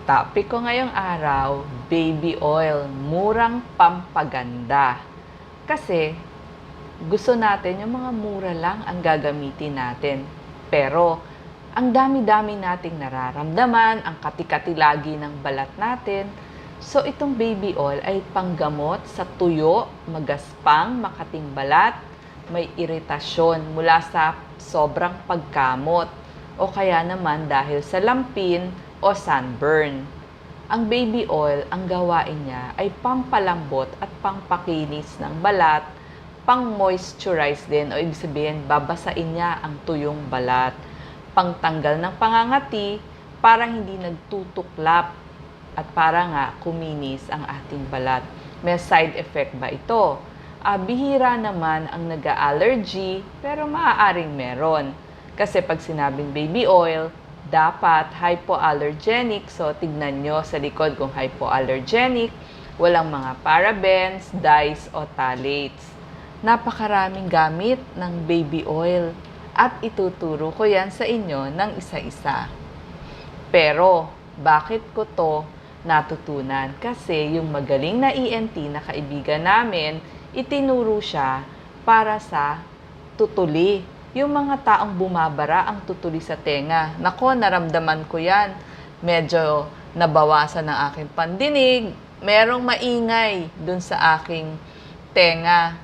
Topic ko ngayong araw, baby oil, murang pampaganda. Kasi gusto natin yung mga mura lang ang gagamitin natin. Pero ang dami-dami nating nararamdaman, ang kati-kati lagi ng balat natin. So itong baby oil ay panggamot sa tuyo, magaspang, makating balat, may iritasyon mula sa sobrang pagkamot o kaya naman dahil sa lampin o sunburn. Ang baby oil, ang gawain niya ay pampalambot at pampakinis ng balat, pang-moisturize din o ibig sabihin babasain niya ang tuyong balat, pangtanggal ng pangangati para hindi nagtutuklap at para nga kuminis ang ating balat. May side effect ba ito? Bihira naman ang nag-allergy pero maaaring meron. Kasi pag sinabing baby oil, dapat hypoallergenic. So, tignan nyo sa likod kung hypoallergenic. Walang mga parabens, dyes, o phthalates. Napakaraming gamit ng baby oil. At ituturo ko yan sa inyo ng isa-isa. Pero, bakit ko to natutunan? Kasi yung magaling na ENT na kaibigan namin, itinuro siya para sa tutuli. Yung mga taong bumabara ang tutuli sa tenga. Nako, naramdaman ko yan. Medyo nabawasan ng aking pandinig. Merong maingay dun sa aking tenga.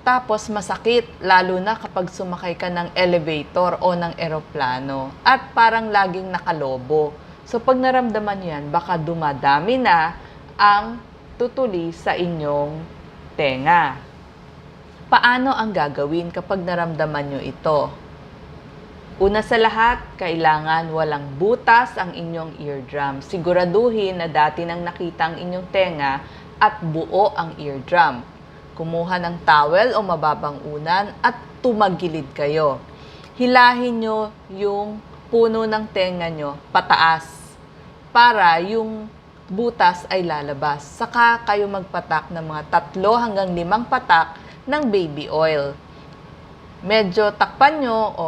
Tapos masakit, lalo na kapag sumakay ka ng elevator o ng eroplano. At parang laging nakalobo. So pag naramdaman nyo yan, baka dumadami na ang tutuli sa inyong tenga. Paano ang gagawin kapag naramdaman nyo ito? Una sa lahat, kailangan walang butas ang inyong eardrum. Siguraduhin na dati nang nakita ang inyong tenga at buo ang eardrum. Kumuha ng towel o mababang unan at tumagilid kayo. Hilahin nyo yung puno ng tenga nyo pataas para yung butas ay lalabas. Saka kayo magpatak ng mga 3 hanggang 5 patak ng baby oil. Medyo takpan nyo o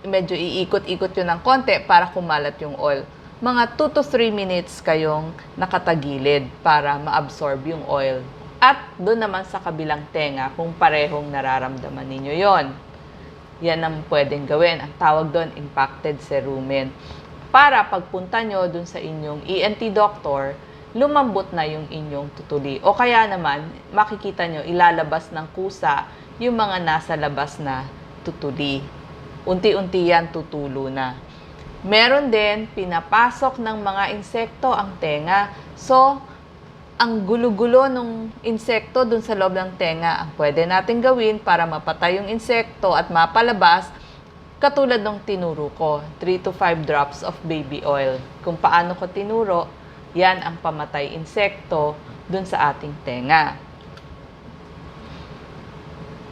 medyo iikot-ikot nyo ng konti para kumalat yung oil. Mga 2 to 3 minutes kayong nakatagilid para ma-absorb yung oil. At doon naman sa kabilang tenga kung parehong nararamdaman ninyo yon. Yan ang pwedeng gawin. Ang tawag doon, impacted cerumen. Para pagpunta nyo doon sa inyong ENT doctor, lumambot na yung inyong tutuli. O kaya naman, makikita nyo, ilalabas ng kusa yung mga nasa labas na tutuli. Unti-unti yan tutulo na. Meron din, pinapasok ng mga insekto ang tenga. So, ang gulo-gulo ng insekto dun sa loob ng tenga, ang pwede natin gawin para mapatay yung insekto at mapalabas, katulad ng tinuro ko, 3 to 5 drops of baby oil. Kung paano ko tinuro, yan ang pamatay insekto dun sa ating tenga.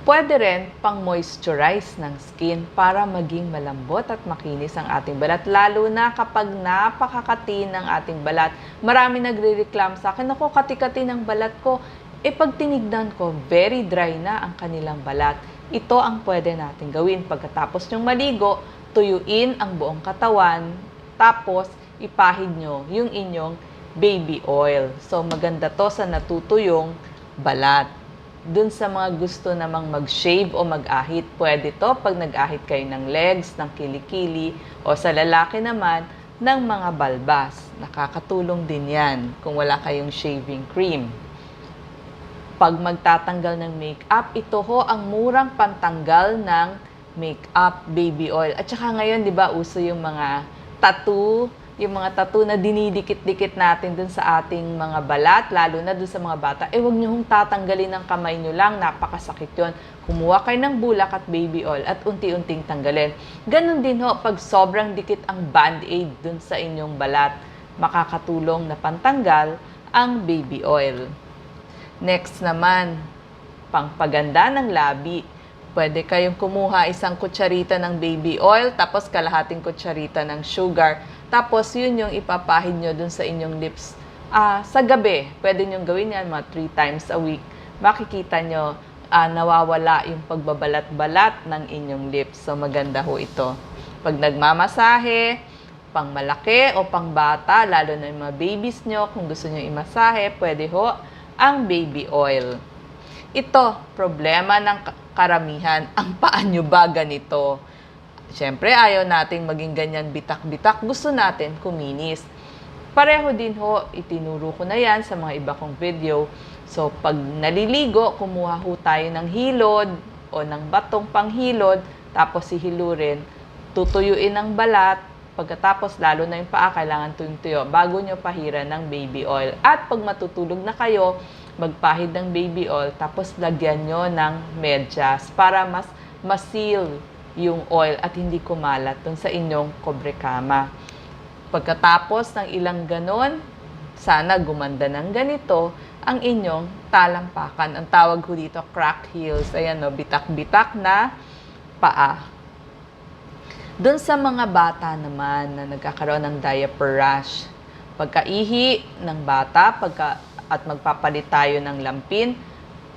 Pwede rin pang moisturize ng skin para maging malambot at makinis ang ating balat. Lalo na kapag napakakati ng ating balat. Marami nagre-reclam sa akin, ako kati-kati ng balat ko. Pag tinignan ko, very dry na ang kanilang balat. Ito ang pwede natin gawin. Pagkatapos nyong maligo, tuyuin ang buong katawan. Tapos, ipahid nyo yung inyong baby oil. So, maganda to sa natutuyong balat. Dun sa mga gusto namang mag-shave o mag-ahit, pwede to pag nag-ahit kayo ng legs, ng kilikili, o sa lalaki naman, ng mga balbas. Nakakatulong din yan kung wala kayong shaving cream. Pag magtatanggal ng makeup, ito ho ang murang pantanggal ng makeup, baby oil. At saka ngayon, di ba, uso yung mga tattoo, yung mga tattoo na dinidikit-dikit natin dun sa ating mga balat, lalo na dun sa mga bata, huwag nyo hong tatanggalin ng kamay nyo lang, napakasakit yon. Kumuha kayo ng bulak at baby oil at unti-unting tanggalin. Ganon din ho, pag sobrang dikit ang band-aid dun sa inyong balat, makakatulong na pantanggal ang baby oil. Next naman, pangpaganda ng labi. Pwede kayong kumuha 1 kutsarita ng baby oil, tapos kalahating kutsarita ng sugar. Tapos yun yung ipapahid nyo dun sa inyong lips. Sa gabi, pwede nyo gawin yan mga 3 times a week. Makikita nyo, nawawala yung pagbabalat-balat ng inyong lips. So maganda ho ito. Pag nagmamasahe, pang malaki o pang bata, lalo na yung mga babies nyo, kung gusto nyo imasahe, pwede ho ang baby oil. Ito, problema ng karamihan. Ang paa nyo ba ganito? Siyempre, ayaw nating maging ganyan bitak-bitak. Gusto natin kuminis. Pareho din ho, itinuro ko na yan sa mga iba kong video. So, pag naliligo, kumuha ho tayo ng hilod o ng batong panghilod, tapos hihilurin, tutuyuin ang balat, pagkatapos lalo na yung paa, kailangan tuyong-tuyo bago nyo pahiran ng baby oil. At pag matutulog na kayo, magpahid ng baby oil, tapos lagyan nyo ng medyas para mas ma-seal yung oil at hindi kumalat dun sa inyong kobrekama. Pagkatapos ng ilang ganon, sana gumanda ng ganito ang inyong talampakan. Ang tawag ko dito, crack heels. Ayan o, bitak-bitak na paa. Doon sa mga bata naman na nagkakaroon ng diaper rash, pagkaihi ng bata at magpapalit tayo ng lampin,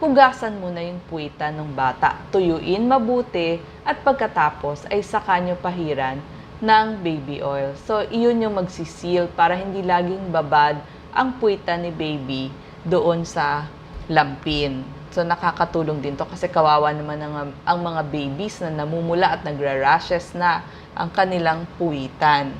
hugasan muna yung puwitan ng bata, tuyuin mabuti, at pagkatapos ay saka nyo pahiran ng baby oil. So, iyon yung magsisil para hindi laging babad ang puwitan ni baby doon sa lampin. So, nakakatulong din to kasi kawawa naman ang mga babies na namumula at nagra-rashes na ang kanilang puwitan.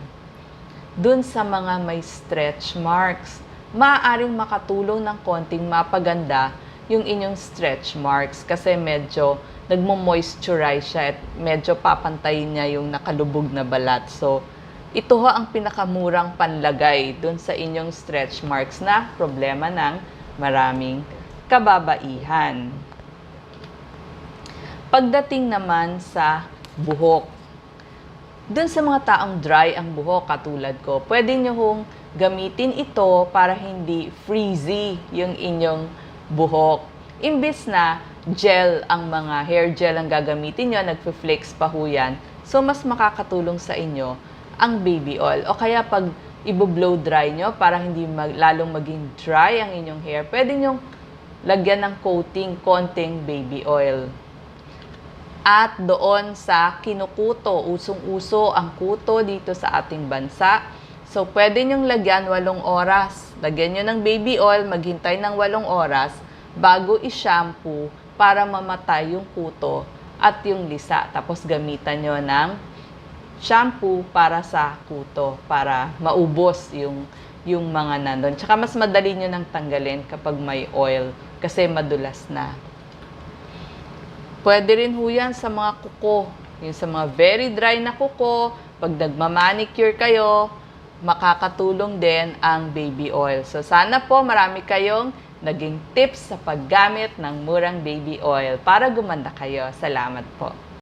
Doon sa mga may stretch marks, maaaring makatulong ng konting mapaganda yung inyong stretch marks kasi medyo nagmo-moisturize siya at medyo papantayin niya yung nakalubog na balat. So, ito ho ang pinakamurang panlagay doon sa inyong stretch marks na problema ng maraming kababaihan. Pagdating naman sa buhok, doon sa mga taong dry ang buhok katulad ko, pwede nyo hong gamitin ito para hindi frizzy yung inyong buhok. Imbis na gel ang mga hair gel ang gagamitin nyo, nagfe-flakes pa ho yan. So, mas makakatulong sa inyo ang baby oil. O kaya pag i-blow dry nyo para hindi lalong maging dry ang inyong hair, pwede nyo lagyan ng coating, konting baby oil. At doon sa kinukuto, usong-uso ang kuto dito sa ating bansa. So, pwede nyong lagyan 8 oras. Lagyan nyo ng baby oil, maghintay ng 8 oras bago i-shampoo para mamatay yung kuto at yung lisa. Tapos gamitan nyo ng shampoo para sa kuto, para maubos yung mga nandun. Tsaka mas madali nyo nang tanggalin kapag may oil kasi madulas na. Pwede rin ho yan sa mga kuko. Yung sa mga very dry na kuko, pag nagmamanicure kayo, makakatulong din ang baby oil. So sana po marami kayong naging tips sa paggamit ng murang baby oil para gumanda kayo. Salamat po.